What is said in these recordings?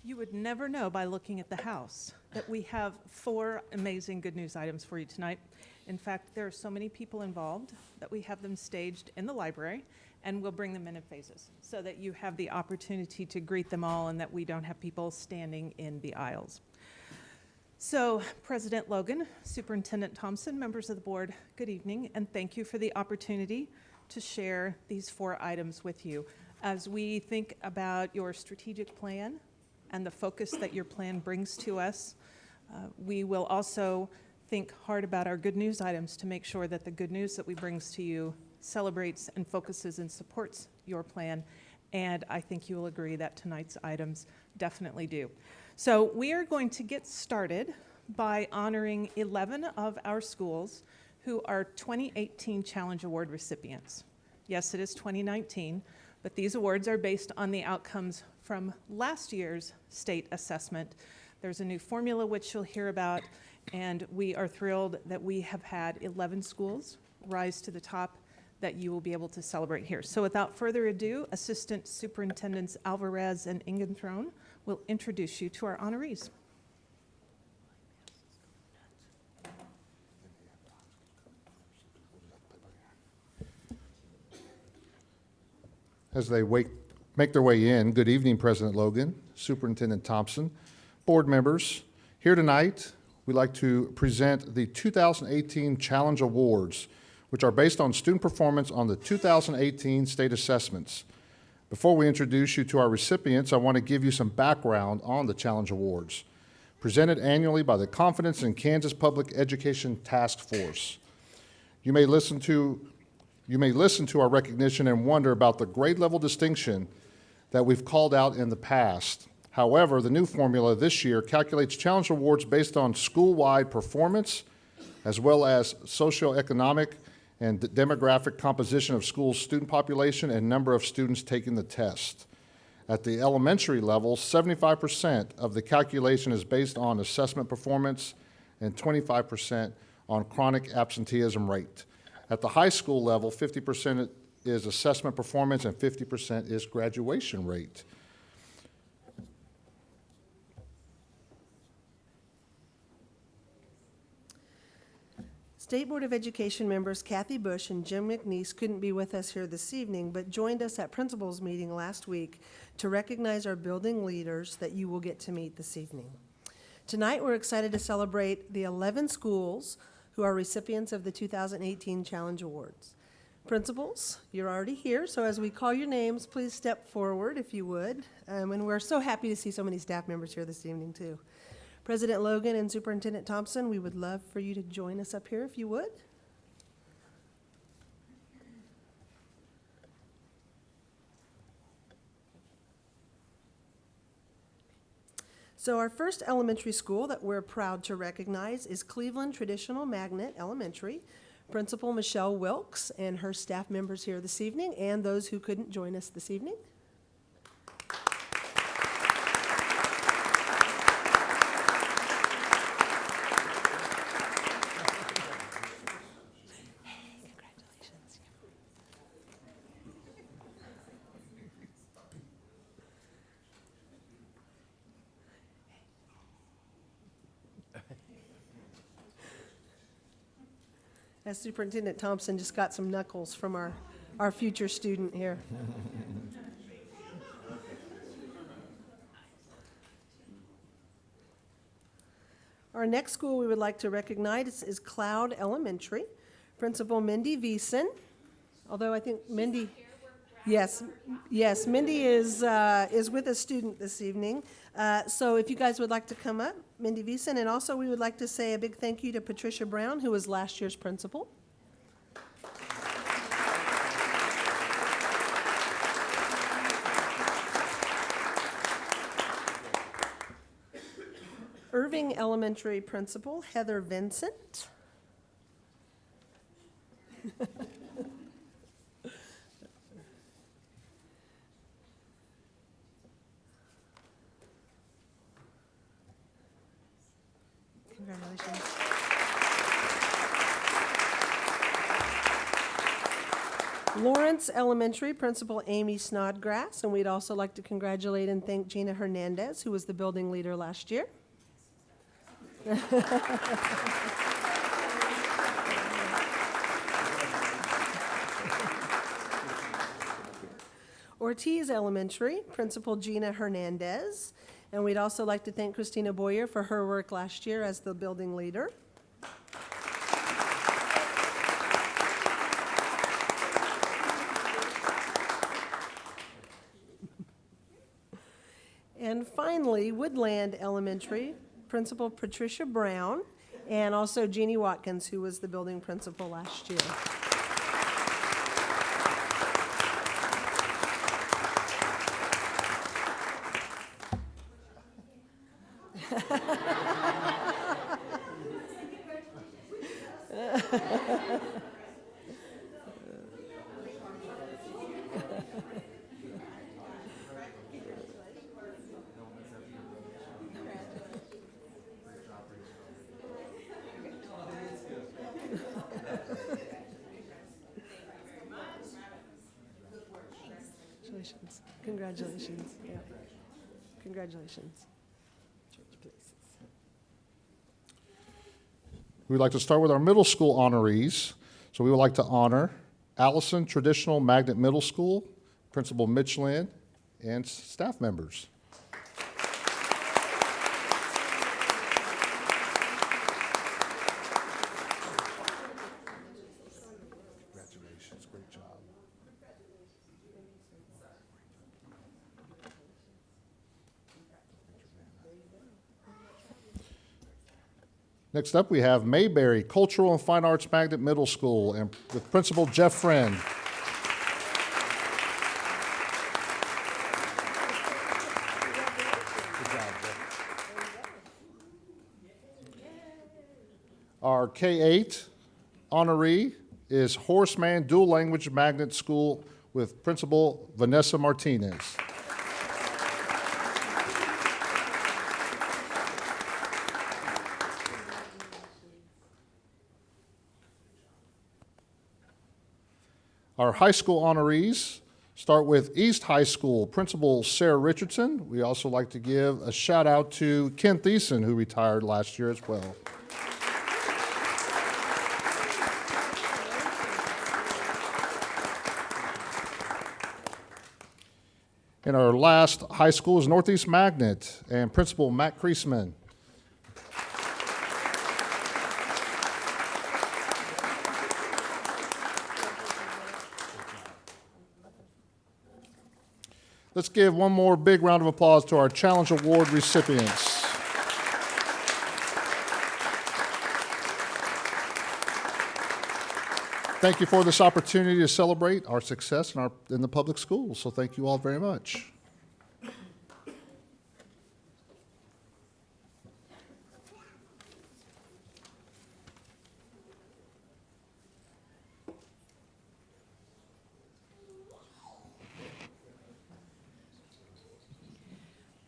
You would never know by looking at the house that we have 4 amazing good news items for you tonight. In fact, there are so many people involved that we have them staged in the library, and we'll bring them in phases so that you have the opportunity to greet them all and that we don't have people standing in the aisles. So, President Logan, Superintendent Thompson, members of the board, good evening, and thank you for the opportunity to share these 4 items with you. As we think about your strategic plan and the focus that your plan brings to us, we will also think hard about our good news items to make sure that the good news that we bring to you celebrates and focuses and supports your plan. And I think you will agree that tonight's items definitely do. So we are going to get started by honoring 11 of our schools who are 2018 Challenge Award recipients. Yes, it is 2019, but these awards are based on the outcomes from last year's state assessment. There's a new formula which you'll hear about, and we are thrilled that we have had 11 schools rise to the top that you will be able to celebrate here. So without further ado, Assistant Superintendents Alvarez and Ingenthron will introduce you to our honorees. As they make their way in, good evening, President Logan, Superintendent Thompson, board members. Here tonight, we'd like to present the 2018 Challenge Awards, which are based on student performance on the 2018 state assessments. Before we introduce you to our recipients, I want to give you some background on the Challenge Awards, presented annually by the Confidence in Kansas Public Education Task Force. You may listen to our recognition and wonder about the grade level distinction that we've called out in the past. However, the new formula this year calculates Challenge Awards based on school-wide performance, as well as socioeconomic and demographic composition of school student population and number of students taking the test. At the elementary level, 75% of the calculation is based on assessment performance and 25% on chronic absenteeism rate. At the high school level, 50% is assessment performance and 50% is graduation rate. State Board of Education members Kathy Bush and Jim McNeese couldn't be with us here this evening, but joined us at principals meeting last week to recognize our building leaders that you will get to meet this evening. Tonight, we're excited to celebrate the 11 schools who are recipients of the 2018 Challenge Awards. Principals, you're already here, so as we call your names, please step forward if you would. And we're so happy to see so many staff members here this evening, too. President Logan and Superintendent Thompson, we would love for you to join us up here if you would. So our first elementary school that we're proud to recognize is Cleveland Traditional Magnet Elementary. Principal Michelle Wilkes and her staff members here this evening, and those who couldn't join us this evening. As Superintendent Thompson just got some knuckles from our future student here. Our next school we would like to recognize is Cloud Elementary. Principal Mindy Veason, although I think Mindy, yes, Mindy is with a student this evening. So if you guys would like to come up, Mindy Veason, and also we would like to say a big thank you to Patricia Brown, who was last year's principal. Irving Elementary Principal Heather Vincent. Congratulations. Lawrence Elementary Principal Amy Snodgrass, and we'd also like to congratulate and thank Gina Hernandez, who was the building leader last year. Ortiz Elementary Principal Gina Hernandez, and we'd also like to thank Christina Boyer for her work last year as the building leader. And finally, Woodland Elementary Principal Patricia Brown, and also Jeannie Watkins, who was the building principal last year. Congratulations. Congratulations. Yeah. Congratulations. Church places. We'd like to start with our middle school honorees. So we would like to honor Allison Traditional Magnet Middle School, Principal Mitch Lynn, and staff members. Congratulations, great job. Next up, we have Mayberry Cultural and Fine Arts Magnet Middle School and with Principal Jeff Friend. Our K-8 honoree is Horseman Dual Language Magnet School with Principal Vanessa Martinez. Our high school honorees start with East High School Principal Sarah Richardson. We also like to give a shout out to Ken Thiessen, who retired last year as well. And our last high school is Northeast Magnet and Principal Matt Kreisman. Let's give one more big round of applause to our Challenge Award recipients. Thank you for this opportunity to celebrate our success in the public schools. So thank you all very much.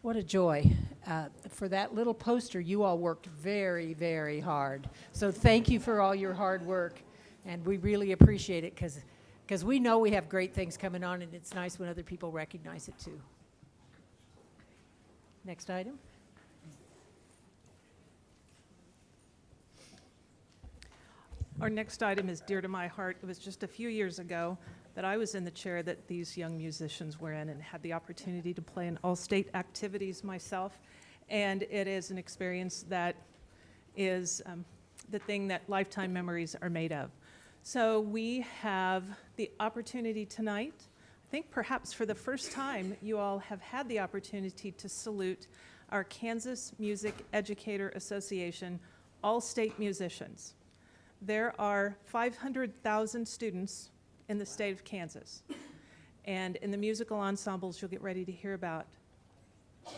What a joy. For that little poster, you all worked very, very hard. So thank you for all your hard work, and we really appreciate it because we know we have great things coming on, and it's nice when other people recognize it too. Next item. Our next item is dear to my heart. It was just a few years ago that I was in the chair that these young musicians were in and had the opportunity to play in all-state activities myself. And it is an experience that is the thing that lifetime memories are made of. So we have the opportunity tonight, I think perhaps for the first time, you all have had the opportunity to salute our Kansas Music Educator Association all-state musicians. There are 500,000 students in the state of Kansas. And in the musical ensembles you'll get ready to hear about,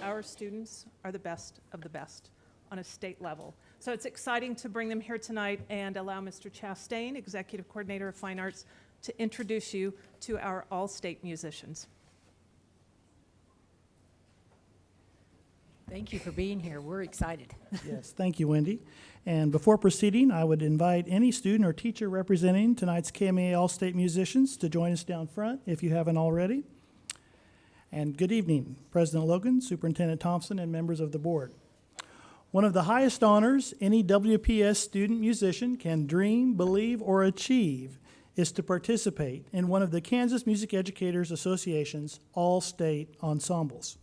our students are the best of the best on a state level. So it's exciting to bring them here tonight and allow Mr. Chastain, Executive Coordinator of Fine Arts, to introduce you to our all-state musicians. Thank you for being here. We're excited. Yes, thank you, Wendy. And before proceeding, I would invite any student or teacher representing tonight's KMEA All-State musicians to join us down front if you haven't already. And good evening, President Logan, Superintendent Thompson, and members of the board. One of the highest honors any WPS student musician can dream, believe, or achieve is to participate in one of the Kansas Music Educators Association's all-state ensembles.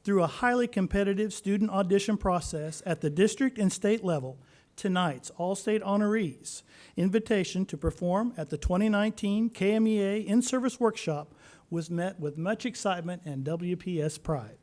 Through a highly competitive student audition process at the district and state level, tonight's all-state honorees' invitation to perform at the 2019 KMEA In-Service Workshop was met with much excitement and WPS pride.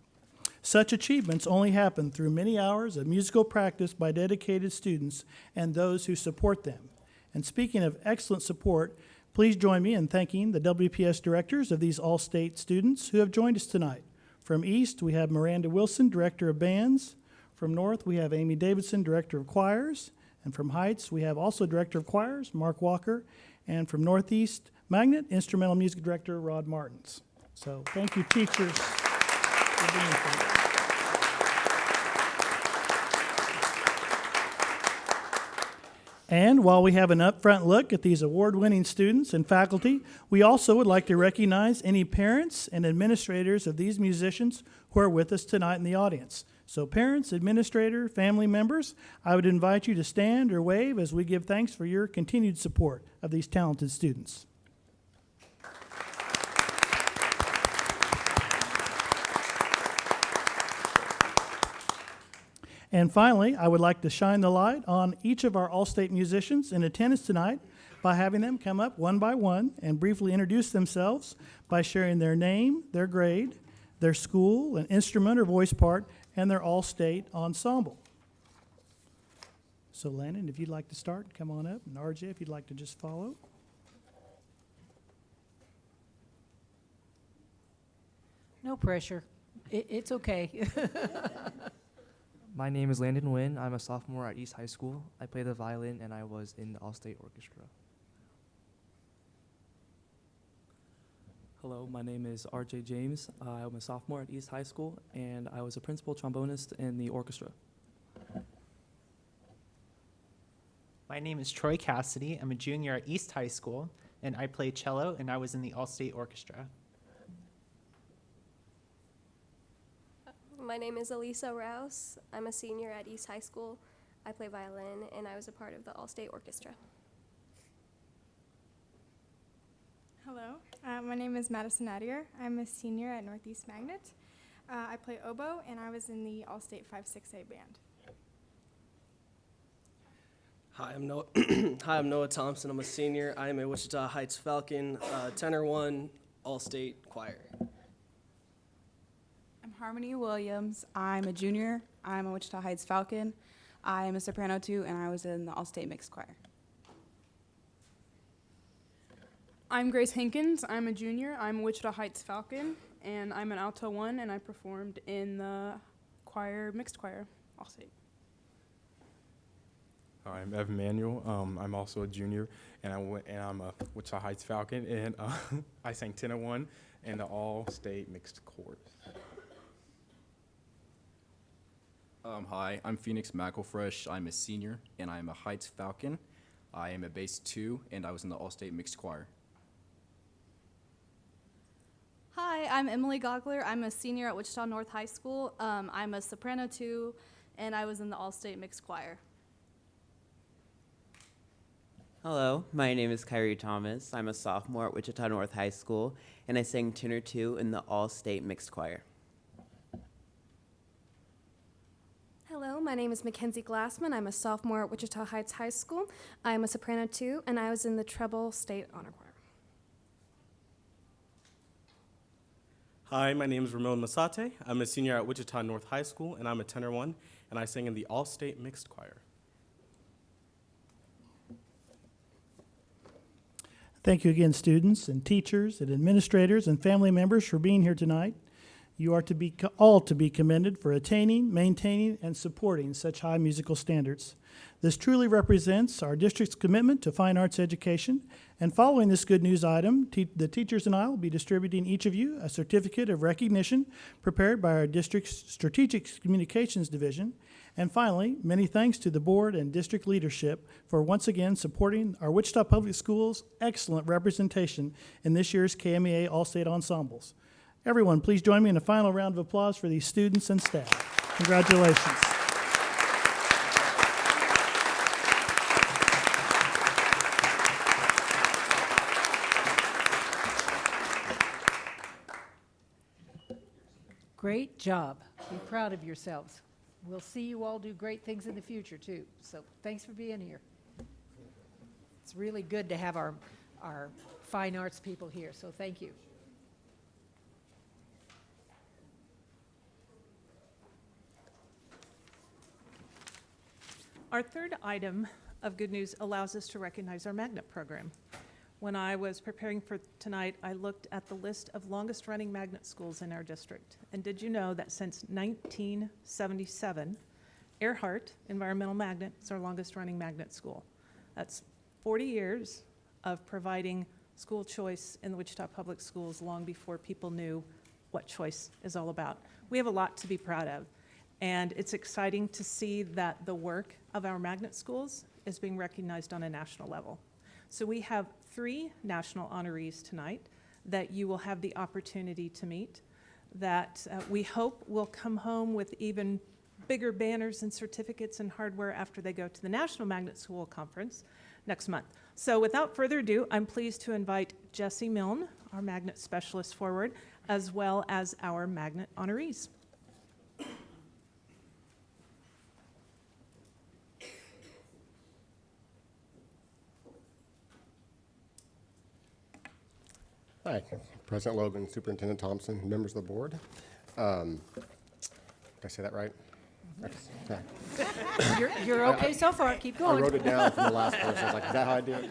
Such achievements only happen through many hours of musical practice by dedicated students and those who support them. And speaking of excellent support, please join me in thanking the WPS directors of these all-state students who have joined us tonight. From East, we have Miranda Wilson, Director of Bands. From North, we have Amy Davidson, Director of Choirs. And from Heights, we have also Director of Choirs, Mark Walker. And from Northeast Magnet, Instrumental Music Director, Rod Martins. So thank you, teachers, for being here. And while we have an upfront look at these award-winning students and faculty, we also would like to recognize any parents and administrators of these musicians who are with us tonight in the audience. So parents, administrator, family members, I would invite you to stand or wave as we give thanks for your continued support of these talented students. And finally, I would like to shine the light on each of our all-state musicians in attendance tonight by having them come up one by one and briefly introduce themselves by sharing their name, their grade, their school, an instrument or voice part, and their all-state ensemble. So Landon, if you'd like to start, come on up. And RJ, if you'd like to just follow. No pressure. It's okay. My name is Landon Nguyen. I'm a sophomore at East High School. I play the violin and I was in the All-State Orchestra. Hello, my name is RJ James. I'm a sophomore at East High School and I was a principal trombonist in the orchestra. My name is Troy Cassidy. I'm a junior at East High School and I play cello and I was in the All-State Orchestra. My name is Elisa Rouse. I'm a senior at East High School. I play violin, and I was a part of the All-State Orchestra. Hello, my name is Madison Attier. I'm a senior at Northeast Magnet. I play oboe, and I was in the All-State 5-6A band. Hi, I'm Noah Thompson. I'm a senior. I am a Wichita Heights Falcon, tenor 1, All-State choir. I'm Harmony Williams. I'm a junior. I'm a Wichita Heights Falcon. I am a soprano 2, and I was in the All-State Mixed Choir. I'm Grace Hankins. I'm a junior. I'm a Wichita Heights Falcon, and I'm an alto 1, and I performed in the choir, mixed choir, All-State. I'm Evan Manuel. I'm also a junior, and I'm a Wichita Heights Falcon, and I sang tenor 1 in the All-State Mixed Chorus. Hi, I'm Phoenix McElfresh. I'm a senior, and I'm a Heights Falcon. I am a bass 2, and I was in the All-State Mixed Choir. Hi, I'm Emily Gogler. I'm a senior at Wichita North High School. I'm a soprano 2, and I was in the All-State Mixed Choir. Hello, my name is Kyrie Thomas. I'm a sophomore at Wichita North High School, and I sang tenor 2 in the All-State Mixed Choir. Hello, my name is Mackenzie Glassman. I'm a sophomore at Wichita Heights High School. I am a soprano 2, and I was in the treble state honor choir. Hi, my name is Ramon Masate. I'm a senior at Wichita North High School, and I'm a tenor 1, and I sang in the All-State Mixed Choir. Thank you again, students and teachers and administrators and family members for being here tonight. You are all to be commended for attaining, maintaining, and supporting such high musical standards. This truly represents our district's commitment to fine arts education. And following this good news item, the teachers and I will be distributing each of you a certificate of recognition prepared by our district's Strategic Communications Division. And finally, many thanks to the board and district leadership for once again supporting our Wichita Public Schools' excellent representation in this year's KMEA All-State Ensembles. Everyone, please join me in a final round of applause for these students and staff. Congratulations. Great job. Be proud of yourselves. We'll see you all do great things in the future, too. So thanks for being here. It's really good to have our fine arts people here, so thank you. Our third item of good news allows us to recognize our magnet program. When I was preparing for tonight, I looked at the list of longest-running magnet schools in our district. And did you know that since 1977, Earhart Environmental Magnet is our longest-running magnet school? That's 40 years of providing school choice in the Wichita Public Schools long before people knew what choice is all about. We have a lot to be proud of. And it's exciting to see that the work of our magnet schools is being recognized on a national level. So we have 3 national honorees tonight that you will have the opportunity to meet, that we hope will come home with even bigger banners and certificates and hardware after they go to the National Magnet School Conference next month. So without further ado, I'm pleased to invite Jesse Milne, our magnet specialist, forward, as well as our magnet honorees. Hi, President Logan, Superintendent Thompson, members of the board. Did I say that right? Okay. You're okay so far. Keep going. I wrote it down from the last person. I was like, is that how I do it?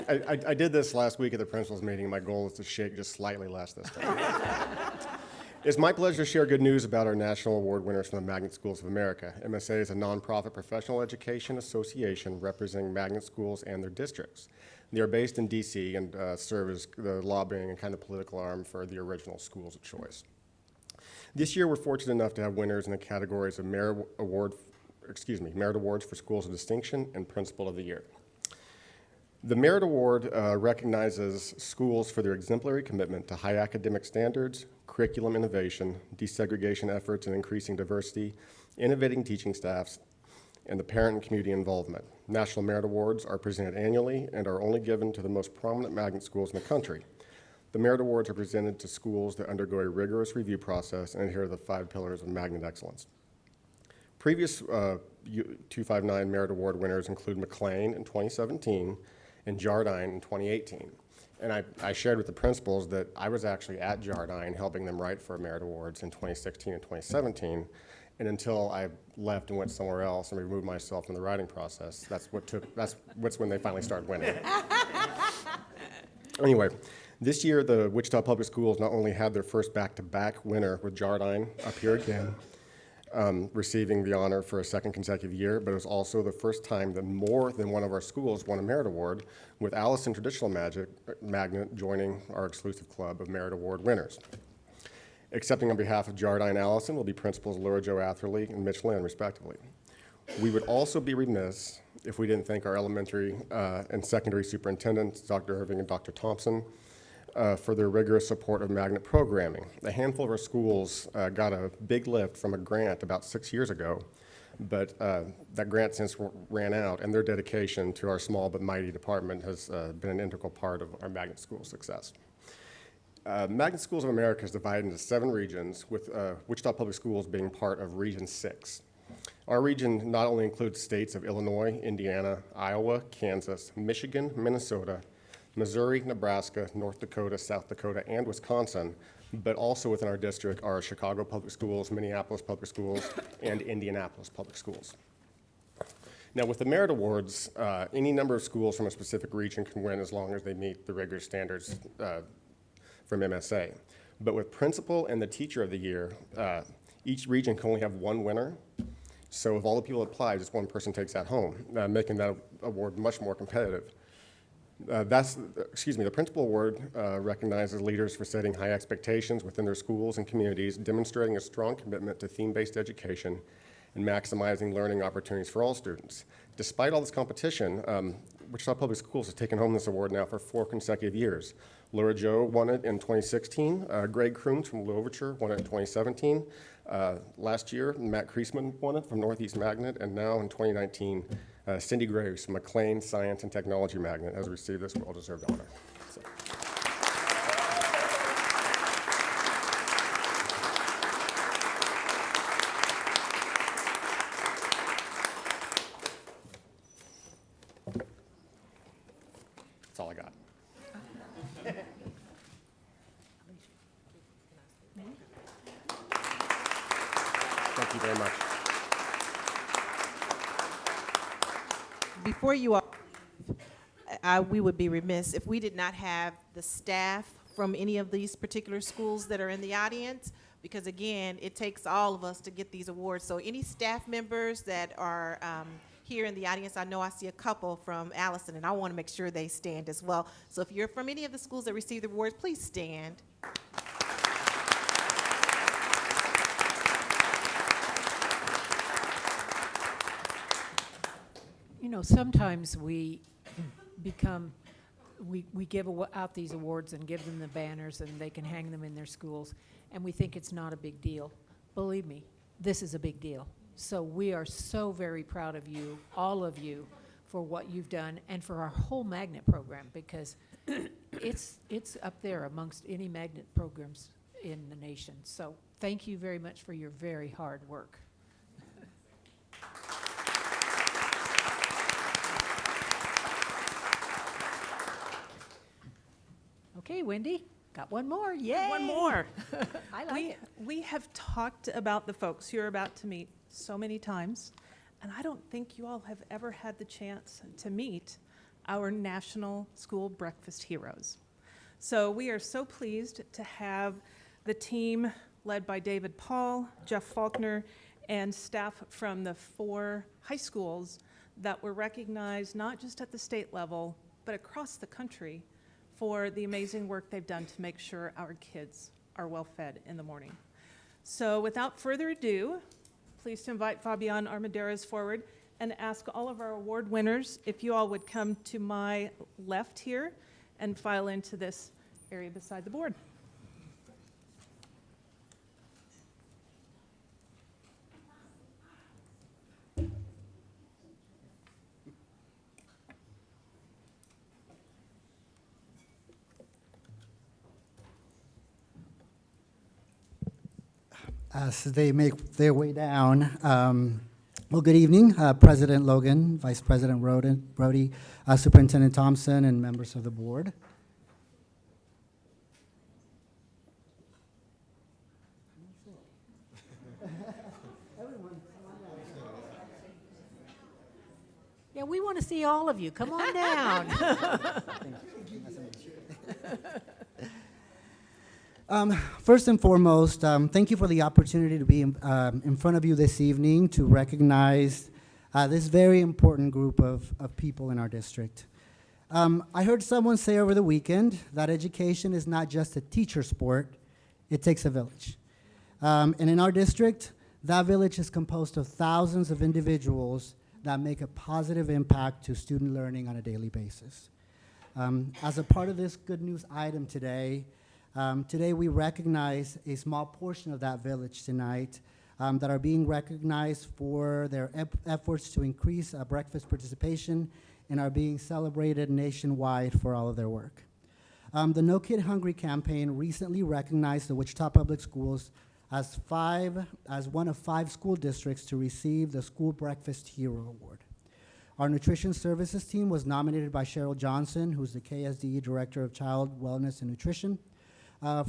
All right. I did this last week at the principals meeting. My goal is to shake just slightly less this time. It's my pleasure to share good news about our national award winners from the Magnet Schools of America. MSA is a nonprofit professional education association representing magnet schools and their districts. They are based in DC and serve as the lobbying and kind of political arm for the original schools of choice. This year, we're fortunate enough to have winners in the categories of Merit Awards for Schools of Distinction and Principal of the Year. The Merit Award recognizes schools for their exemplary commitment to high academic standards, curriculum innovation, desegregation efforts and increasing diversity, innovating teaching staffs, and the parent and community involvement. National Merit Awards are presented annually and are only given to the most prominent magnet schools in the country. The Merit Awards are presented to schools that undergo a rigorous review process and adhere to the 5 pillars of magnet excellence. Previous 259 Merit Award winners include McLean in 2017 and Jardine in 2018. And I shared with the principals that I was actually at Jardine helping them write for Merit Awards in 2016 and 2017. And until I left and went somewhere else and removed myself from the writing process, that's when they finally started winning. Anyway, this year the Wichita Public Schools not only had their first back-to-back winner with Jardine up here again, receiving the honor for a second consecutive year, but it was also the first time that more than one of our schools won a Merit Award, with Allison Traditional Magnet joining our exclusive club of Merit Award winners. Accepting on behalf of Jardine Allison will be Principals Laura Jo Atherley and Mitch Lynn, respectively. We would also be remiss if we didn't thank our elementary and secondary superintendents, Dr. Irving and Dr. Thompson, for their rigorous support of magnet programming. A handful of our schools got a big lift from a grant about 6 years ago, but that grant since ran out, and their dedication to our small but mighty department has been an integral part of our magnet school success. Magnet Schools of America is divided into 7 regions, with Wichita Public Schools being part of Region 6. Our region not only includes states of Illinois, Indiana, Iowa, Kansas, Michigan, Minnesota, Missouri, Nebraska, North Dakota, South Dakota, and Wisconsin, but also within our district are Chicago Public Schools, Minneapolis Public Schools, and Indianapolis Public Schools. Now, with the merit awards, any number of schools from a specific region can win as long as they meet the rigorous standards from MSA. But with principal and the teacher of the year, each region can only have one winner. So if all the people apply, just one person takes that home, making that award much more competitive. The principal award recognizes leaders for setting high expectations within their schools and communities, demonstrating a strong commitment to theme-based education and maximizing learning opportunities for all students. Despite all this competition, Wichita Public Schools has taken home this award now for 4 consecutive years. Laura Joe won it in 2016. Greg Krooms from Louverture won it in 2017. Last year, Matt Kriesman won it from Northeast Magnet, and now in 2019, Cindy Graves from McLean Science and Technology Magnet has received this well-deserved honor. So. That's all I got. Thank you very much. Before you all, we would be remiss if we did not have the staff from any of these particular schools that are in the audience, because again, it takes all of us to get these awards. So any staff members that are here in the audience, I know I see a couple from Allison, and I want to make sure they stand as well. So if you're from any of the schools that receive the awards, please stand. You know, sometimes we give out these awards and give them the banners and they can hang them in their schools, and we think it's not a big deal. Believe me, this is a big deal. So we are so very proud of you, all of you, for what you've done and for our whole magnet program, because it's up there amongst any magnet programs in the nation. So thank you very much for your very hard work. Okay, Wendy, got one more. Yay! One more. I like it. We have talked about the folks you're about to meet so many times, and I don't think you all have ever had the chance to meet our National School Breakfast Heroes. So we are so pleased to have the team led by David Paul, Jeff Faulkner, and staff from the 4 high schools that were recognized not just at the state level, but across the country for the amazing work they've done to make sure our kids are well fed in the morning. So without further ado, pleased to invite Fabian Armendariz forward and ask all of our award winners if you all would come to my left here and file into this area beside the board. As they make their way down, well, good evening, President Logan, Vice President Brody, Superintendent Thompson, and members of the board. Yeah, we want to see all of you. Come on down. First and foremost, thank you for the opportunity to be in front of you this evening to recognize this very important group of people in our district. I heard someone say over the weekend that education is not just a teacher sport, it takes a village. And in our district, that village is composed of thousands of individuals that make a positive impact to student learning on a daily basis. As a part of this good news item today, today we recognize a small portion of that village tonight that are being recognized for their efforts to increase breakfast participation and are being celebrated nationwide for all of their work. The No Kid Hungry campaign recently recognized the Wichita Public Schools as one of 5 school districts to receive the School Breakfast Hero Award. Our nutrition services team was nominated by Cheryl Johnson, who's the KSDE Director of Child Wellness and Nutrition,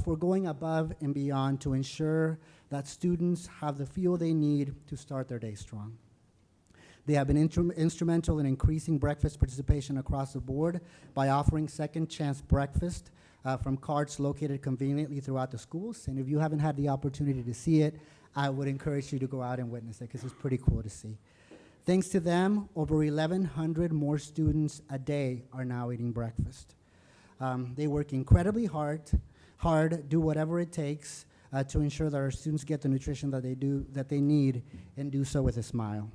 for going above and beyond to ensure that students have the fuel they need to start their day strong. They have been instrumental in increasing breakfast participation across the board by offering second chance breakfast from carts located conveniently throughout the schools. And if you haven't had the opportunity to see it, I would encourage you to go out and witness it because it's pretty cool to see. Thanks to them, over 1,100 more students a day are now eating breakfast. They work incredibly hard, do whatever it takes to ensure that our students get the nutrition that they need, and do so with a smile.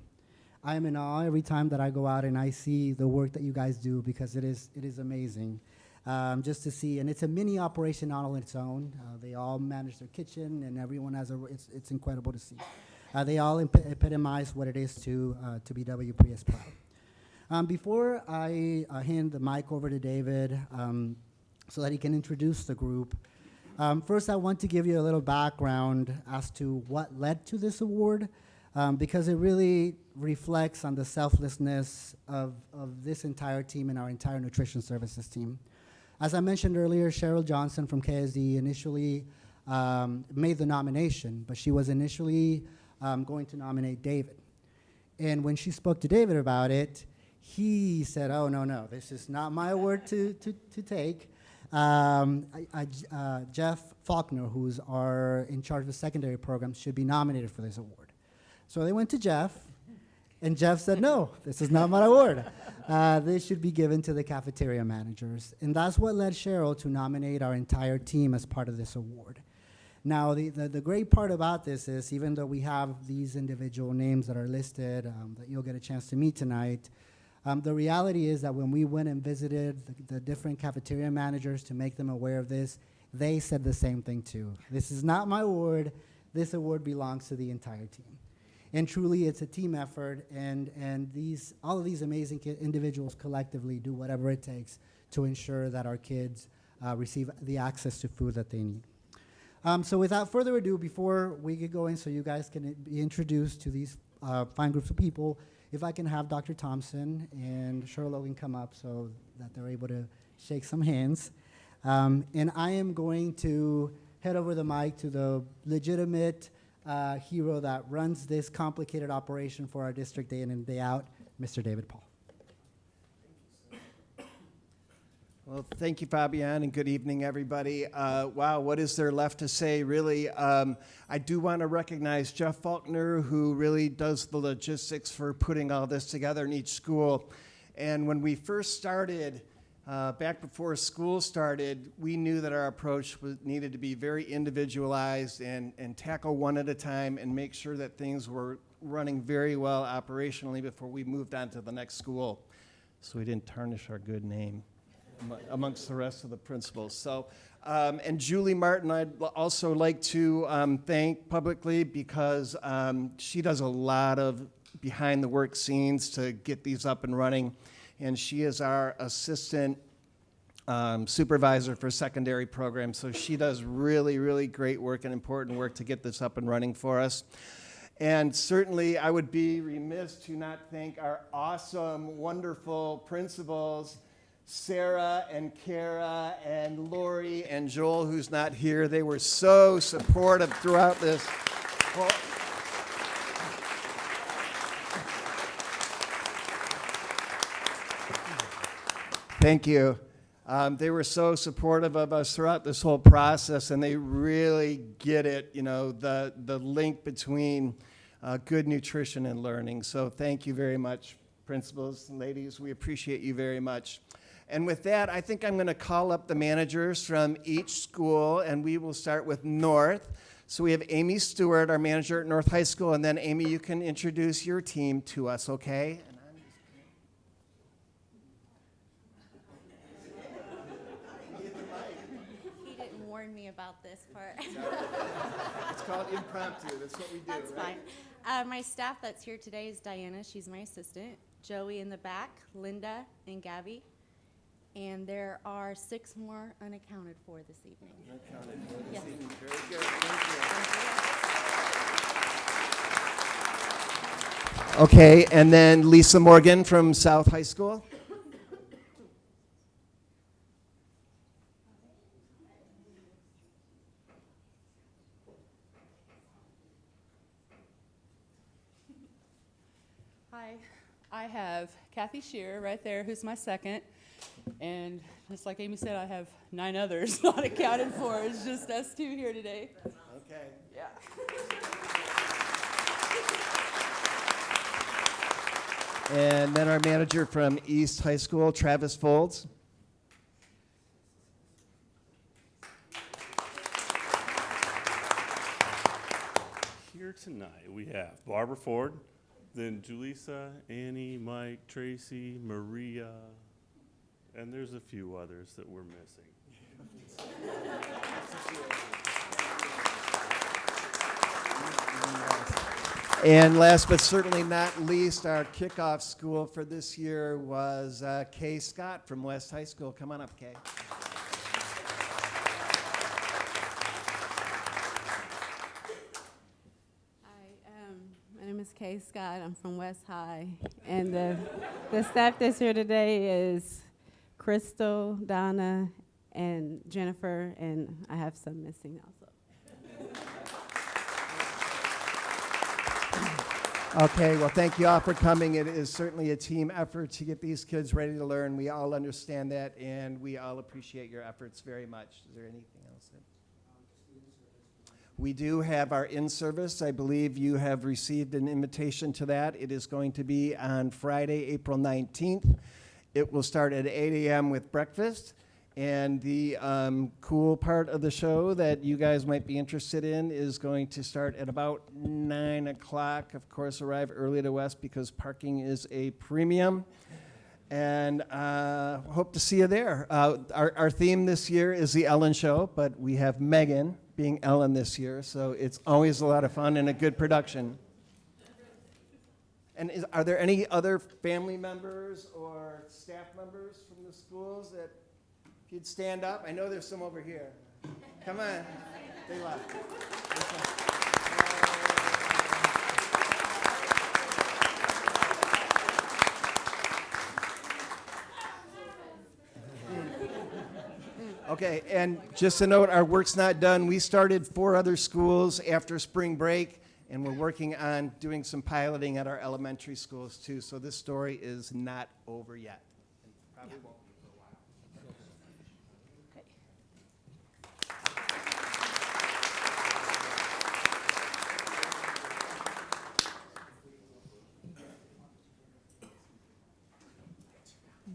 I am in awe every time that I go out and I see the work that you guys do because it is amazing. Just to see, and it's a mini operation all on its own. They all manage their kitchen, and everyone has it's incredible to see. They all epitomize what it is to be WPS proud. Before I hand the mic over to David so that he can introduce the group, first I want to give you a little background as to what led to this award, because it really reflects on the selflessness of this entire team and our entire nutrition services team. As I mentioned earlier, Cheryl Johnson from KSD initially made the nomination, but she was initially going to nominate David. And when she spoke to David about it, he said, oh, no, this is not my award to take. Jeff Faulkner, who's in charge of the secondary program, should be nominated for this award. So they went to Jeff, and Jeff said, no, this is not my award. This should be given to the cafeteria managers. And that's what led Cheryl to nominate our entire team as part of this award. Now, the great part about this is, even though we have these individual names that are listed that you'll get a chance to meet tonight, the reality is that when we went and visited the different cafeteria managers to make them aware of this, they said the same thing too. This is not my award. This award belongs to the entire team. And truly, it's a team effort, and all of these amazing individuals collectively do whatever it takes to ensure that our kids receive the access to food that they need. So without further ado, before we get going, so you guys can be introduced to these fine groups of people, if I can have Dr. Thompson and Cheryl Logan come up so that they're able to shake some hands. And I am going to head over the mic to the legitimate hero that runs this complicated operation for our district day in and day out, Mr. David Paul. Well, thank you, Fabian, and good evening, everybody. Wow, what is there left to say, really? I do want to recognize Jeff Faulkner, who really does the logistics for putting all this together in each school. And when we first started, back before school started, we knew that our approach needed to be very individualized and tackle one at a time and make sure that things were running very well operationally before we moved on to the next school, so we didn't tarnish our good name amongst the rest of the principals. So, and Julie Martin, I'd also like to thank publicly, because she does a lot of behind the work scenes to get these up and running. And she is our assistant supervisor for secondary programs. So she does really, really great work and important work to get this up and running for us. And certainly I would be remiss to not thank our awesome, wonderful principals, Sarah and Kara and Lori and Joel, who's not here. They were so supportive throughout this whole. Thank you. They were so supportive of us throughout this whole process, and they really get it, you know, the link between good nutrition and learning. So thank you very much, principals and ladies. We appreciate you very much. And with that, I think I'm going to call up the managers from each school, and we will start with North. So we have Amy Stewart, our manager at North High School, and then Amy, you can introduce your team to us, okay? He didn't warn me about this part. It's called impromptu. That's what we do. That's right? fine. My staff that's here today is Diana. She's my assistant. Joey in the back, Linda, and Gabby. And there are 6 more unaccounted for this evening. Unaccounted for this Yes. evening. Very good. Thank you. Okay, and then Lisa Morgan from South High School. Hi, I have Kathy Shearer right there, who's my second. And just like Amy said, I have 9 others not accounted for. It's just us 2 here today. Okay. Yeah. And then our manager from East High School, Travis Folds. Here tonight we have Barbara Ford, then Julissa, Annie, Mike, Tracy, Maria, and there's a few others that we're missing. And last but certainly not least, our kickoff school for this year was Kay Scott from West High School. Come on up, Kay. My name is Kay Scott. I'm from West High. And the staff that's here today is Crystal, Donna, and Jennifer, and I have some missing also. Okay, well, thank you all for coming. It is certainly a team effort to get these kids ready to learn. We all understand that, and we all appreciate your efforts very much. Is there anything else? We do have our in-service. I believe you have received an invitation to that. It is going to be on Friday, April 19th. It will start at 8 a.m. with breakfast. And the cool part of the show that you guys might be interested in is going to start at about 9 o'clock. Of course, arrive early to West because parking is a premium. And hope to see you there. Our theme this year is the Ellen Show, but we have Megan being Ellen this year, so it's always a lot of fun and a good production. And are there any other family members or staff members from the schools that, if you'd stand up? I know there's some over here. Come on. They left. Okay, and just a note, our work's not done. We started 4 other schools after spring break, and we're working on doing some piloting at our elementary schools too. So this story is not over yet. And probably won't be for a while.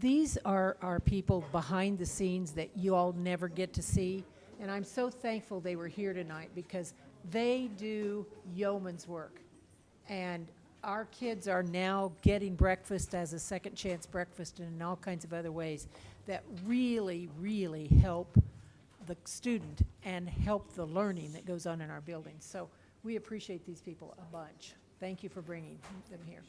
These are our people behind the scenes that you all never get to see. And I'm so thankful they were here tonight because they do yeoman's work. And our kids are now getting breakfast as a second chance breakfast and in all kinds of other ways that really, really help the student and help the learning that goes on in our buildings. So we appreciate these people a bunch. Thank you for bringing them here.